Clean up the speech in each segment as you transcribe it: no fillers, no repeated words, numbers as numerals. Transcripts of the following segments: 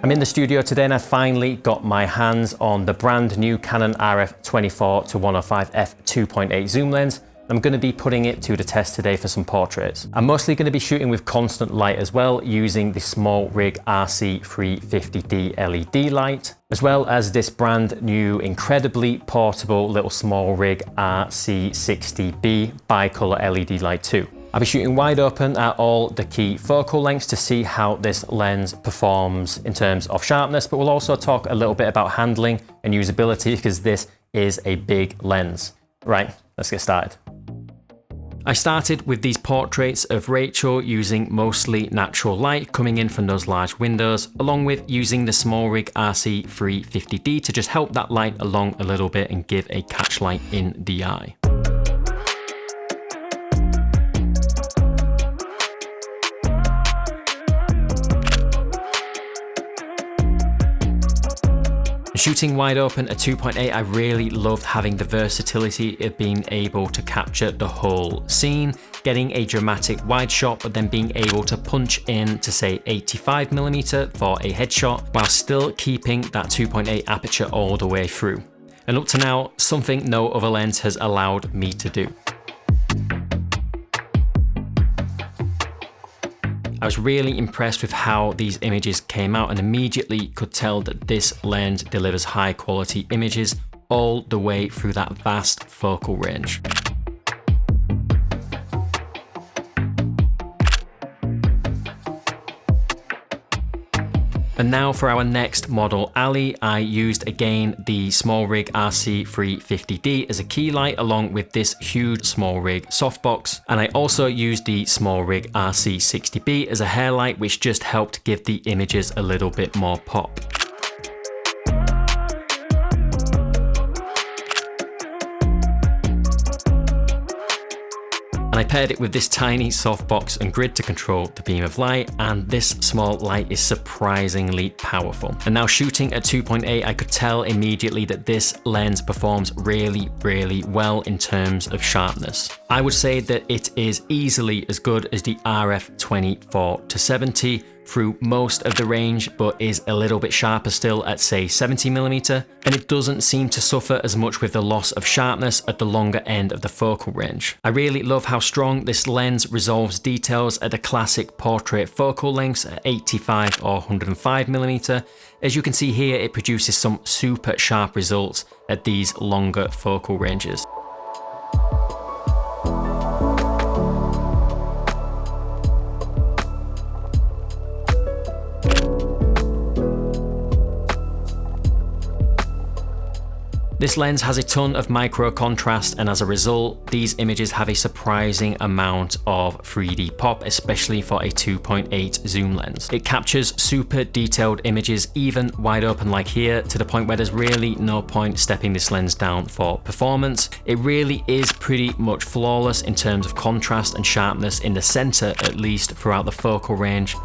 I'm in the studio today and I finally got my hands on the brand new Canon RF24 to 105 f2.8 zoom lens. I'm going to be putting it to the test today for some portraits. I'm mostly going to be shooting with constant light as well, using the Smallrig RC 350d LED light, as well as this brand new, incredibly portable little Smallrig RC 60B bicolor LED light too. I'll be shooting wide open at all the key focal lengths to see how this lens performs in terms of sharpness, but we'll also talk a little bit about handling and usability because this is a big lens. Right, let's get started. I started with these portraits of Rachel using mostly natural light coming in from those large windows, along with using the Smallrig RC 350d to just help that light along a little bit and give a catch light in the eye. Shooting wide open at 2.8, I really loved having the versatility of being able to capture the whole scene, getting a dramatic wide shot, but then being able to punch in to say 85mm for a headshot, while still keeping that 2.8 aperture all the way through. And up to now, something no other lens has allowed me to do. I was really impressed with how these images came out and immediately could tell that this lens delivers high quality images all the way through that vast focal range. And now for our next model, Ali, I used again the Smallrig RC 350d as a key light along with this huge Smallrig softbox. And I also used the Smallrig RC 60B as a hair light, which just helped give the images a little bit more pop. And I paired it with this tiny softbox and grid to control the beam of light, and this small light is surprisingly powerful. And now shooting at 2.8, I could tell immediately that this lens performs really, really well in terms of sharpness. I would say that it is easily as good as the RF24 to 70 through most of the range, but is a little bit sharper still at say 70mm, and it doesn't seem to suffer as much with the loss of sharpness at the longer end of the focal range. I really love how strong this lens resolves details at the classic portrait focal lengths at 85 or 105mm. As you can see here, it produces some super sharp results at these longer focal ranges. This lens has a ton of micro contrast, and as a result, these images have a surprising amount of 3D pop, especially for a 2.8 zoom lens. It captures super detailed images, even wide open like here, to the point where there's really no point stepping this lens down for performance. It really is pretty much flawless in terms of contrast and sharpness in the center, at least throughout the focal range.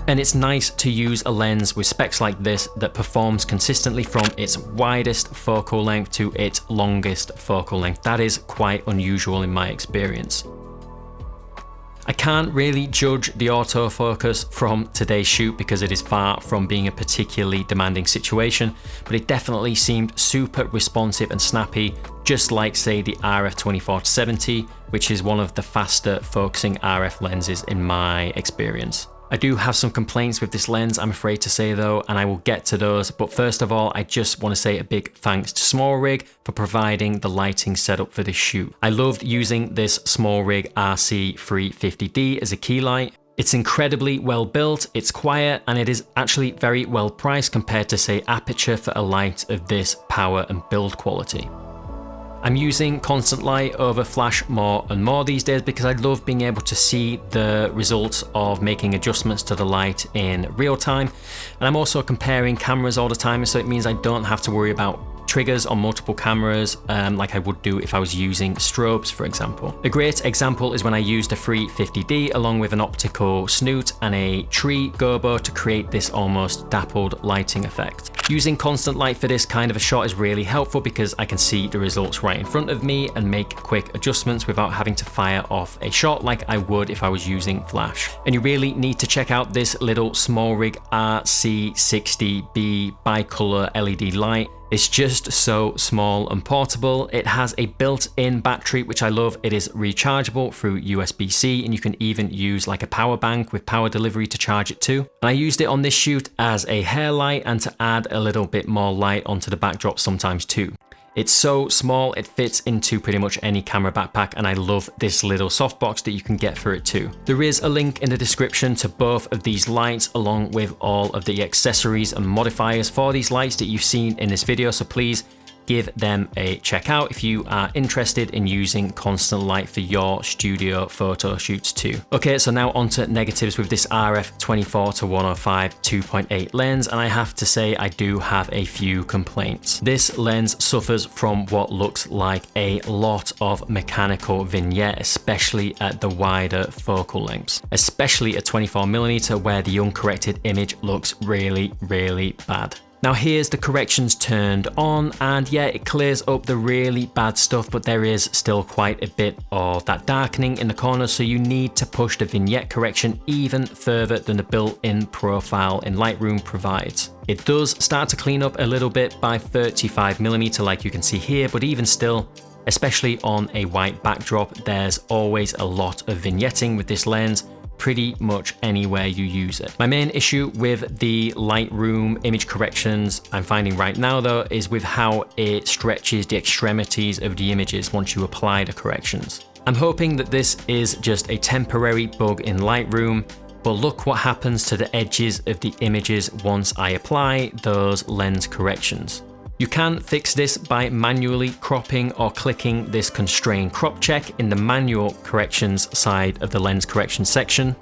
And it's nice to use a lens with specs like this that performs consistently from its widest focal length to its longest focal length. That is quite unusual in my experience. I can't really judge the autofocus from today's shoot because it is far from being a particularly demanding situation, but it definitely seemed super responsive and snappy, just like say the RF24 to 70, which is one of the faster focusing RF lenses in my experience. I do have some complaints with this lens, I'm afraid to say though, and I will get to those. But first of all, I just want to say a big thanks to Smallrig for providing the lighting setup for this shoot. I loved using this Smallrig RC 350d as a key light. It's incredibly well built, it's quiet, and it is actually very well priced compared to say Aperture for a light of this power and build quality. I'm using constant light over flash more and more these days because I love being able to see the results of making adjustments to the light in real time. And I'm also comparing cameras all the time, so it means I don't have to worry about triggers on multiple cameras like I would do if I was using strobes, for example. A great example is when I used a 350d along with an optical snoot and a tree gobo to create this almost dappled lighting effect. Using constant light for this kind of a shot is really helpful because I can see the results right in front of me and make quick adjustments without having to fire off a shot like I would if I was using flash. And you really need to check out this little Smallrig RC 60B bicolor LED light. It's just so small and portable. It has a built-in battery, which I love. It is rechargeable through USB-C, and you can even use like a power bank with power delivery to charge it too. And I used it on this shoot as a hair light and to add a little bit more light onto the backdrop sometimes too. It's so small, it fits into pretty much any camera backpack, and I love this little softbox that you can get for it too. There is a link in the description to both of these lights along with all of the accessories and modifiers for these lights that you've seen in this video, so please give them a check out if you are interested in using constant light for your studio photo shoots too. Okay, so now on to negatives with this RF 24-105 2.8 lens, and I have to say I do have a few complaints. This lens suffers from what looks like a lot of mechanical vignette, especially at the wider focal lengths, especially at 24mm where the uncorrected image looks really, really bad. Now here's the corrections turned on, and yeah, it clears up the really bad stuff, but there is still quite a bit of that darkening in the corners, so you need to push the vignette correction even further than the built-in profile in Lightroom provides. It does start to clean up a little bit by 35mm like you can see here, but even still, especially on a white backdrop, there's always a lot of vignetting with this lens, pretty much anywhere you use it. My main issue with the Lightroom image corrections I'm finding right now though is with how it stretches the extremities of the images once you apply the corrections. I'm hoping that this is just a temporary bug in Lightroom, but look what happens to the edges of the images once I apply those lens corrections. You can fix this by manually cropping or clicking this constrain crop check in the manual corrections side of the lens correction section.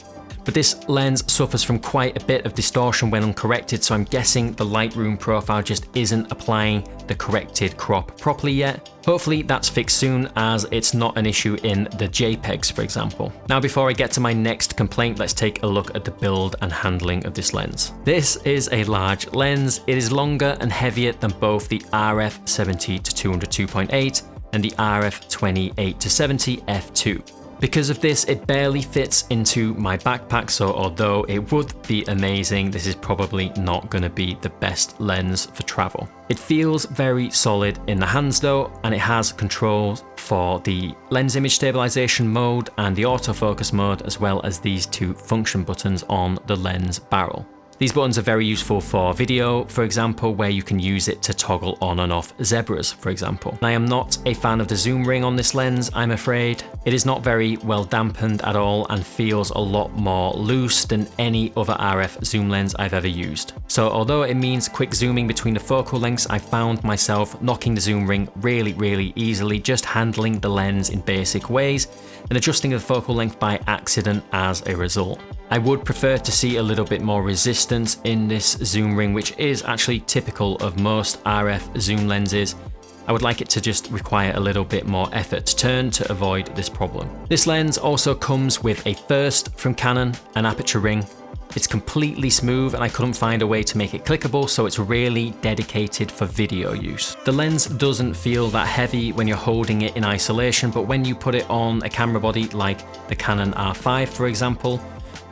But this lens suffers from quite a bit of distortion when uncorrected, so I'm guessing the Lightroom profile just isn't applying the corrected crop properly yet. Hopefully that's fixed soon, as it's not an issue in the JPEGs, for example. Now before I get to my next complaint, let's take a look at the build and handling of this lens. This is a large lens. It is longer and heavier than both the RF 70-200 2.8 and the RF 28-70 f2. Because of this, it barely fits into my backpack, so although it would be amazing, this is probably not going to be the best lens for travel. It feels very solid in the hands though, and it has controls for the lens image stabilization mode and the autofocus mode, as well as these two function buttons on the lens barrel. These buttons are very useful for video, for example, where you can use it to toggle on and off zebras, for example. I am not a fan of the zoom ring on this lens, I'm afraid. It is not very well dampened at all and feels a lot more loose than any other RF zoom lens I've ever used. So although it means quick zooming between the focal lengths, I found myself knocking the zoom ring really easily, just handling the lens in basic ways and adjusting the focal length by accident as a result. I would prefer to see a little bit more resistance in this zoom ring, which is actually typical of most RF zoom lenses. I would like it to just require a little bit more effort to turn to avoid this problem. This lens also comes with a first from Canon, an aperture ring. It's completely smooth and I couldn't find a way to make it clickable, so it's really dedicated for video use. The lens doesn't feel that heavy when you're holding it in isolation, but when you put it on a camera body like the Canon R5 for example,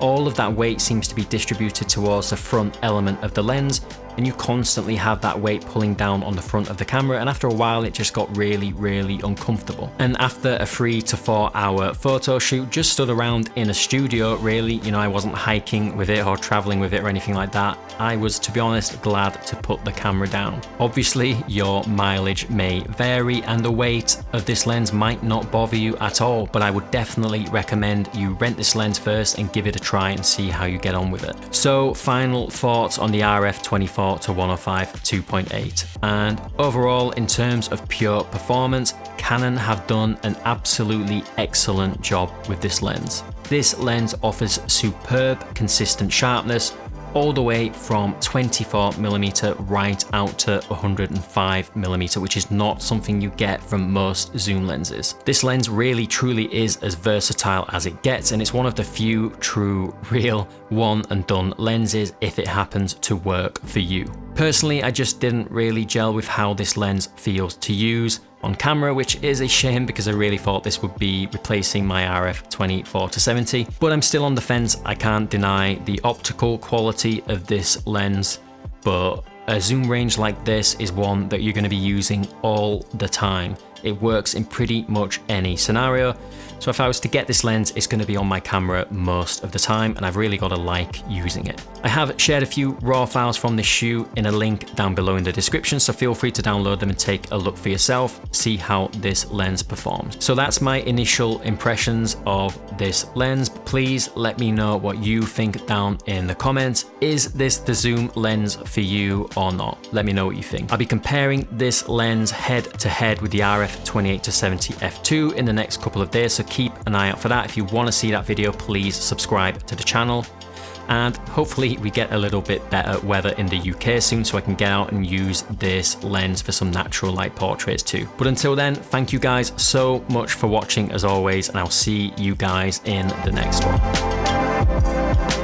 all of that weight seems to be distributed towards the front element of the lens, and you constantly have that weight pulling down on the front of the camera, and after a while it just got really uncomfortable. And after a 3 to 4 hour photo shoot, just stood around in a studio really, you know, I wasn't hiking with it or traveling with it or anything like that. I was, to be honest, glad to put the camera down. Obviously your mileage may vary and the weight of this lens might not bother you at all, but I would definitely recommend you rent this lens first and give it a try and see how you get on with it. So final thoughts on the RF 24-105 2.8, and overall in terms of pure performance, Canon have done an absolutely excellent job with this lens. This lens offers superb consistent sharpness all the way from 24mm right out to 105mm, which is not something you get from most zoom lenses. This lens really truly is as versatile as it gets, and it's one of the few true, real, one and done lenses if it happens to work for you. Personally, I just didn't really gel with how this lens feels to use on camera, which is a shame because I really thought this would be replacing my RF 24-70, but I'm still on the fence. I can't deny the optical quality of this lens, but a zoom range like this is one that you're going to be using all the time. It works in pretty much any scenario. So if I was to get this lens, it's going to be on my camera most of the time, and I've really got to like using it. I have shared a few RAW files from this shoot in a link down below in the description, so feel free to download them and take a look for yourself, see how this lens performs. So that's my initial impressions of this lens. Please let me know what you think down in the comments. Is this the zoom lens for you or not? Let me know what you think. I'll be comparing this lens head to head with the RF 28-70 f2 in the next couple of days, so keep an eye out for that. If you want to see that video, please subscribe to the channel, and hopefully we get a little bit better weather in the UK soon so I can get out and use this lens for some natural light portraits too. But until then, thank you guys so much for watching as always, and I'll see you guys in the next one.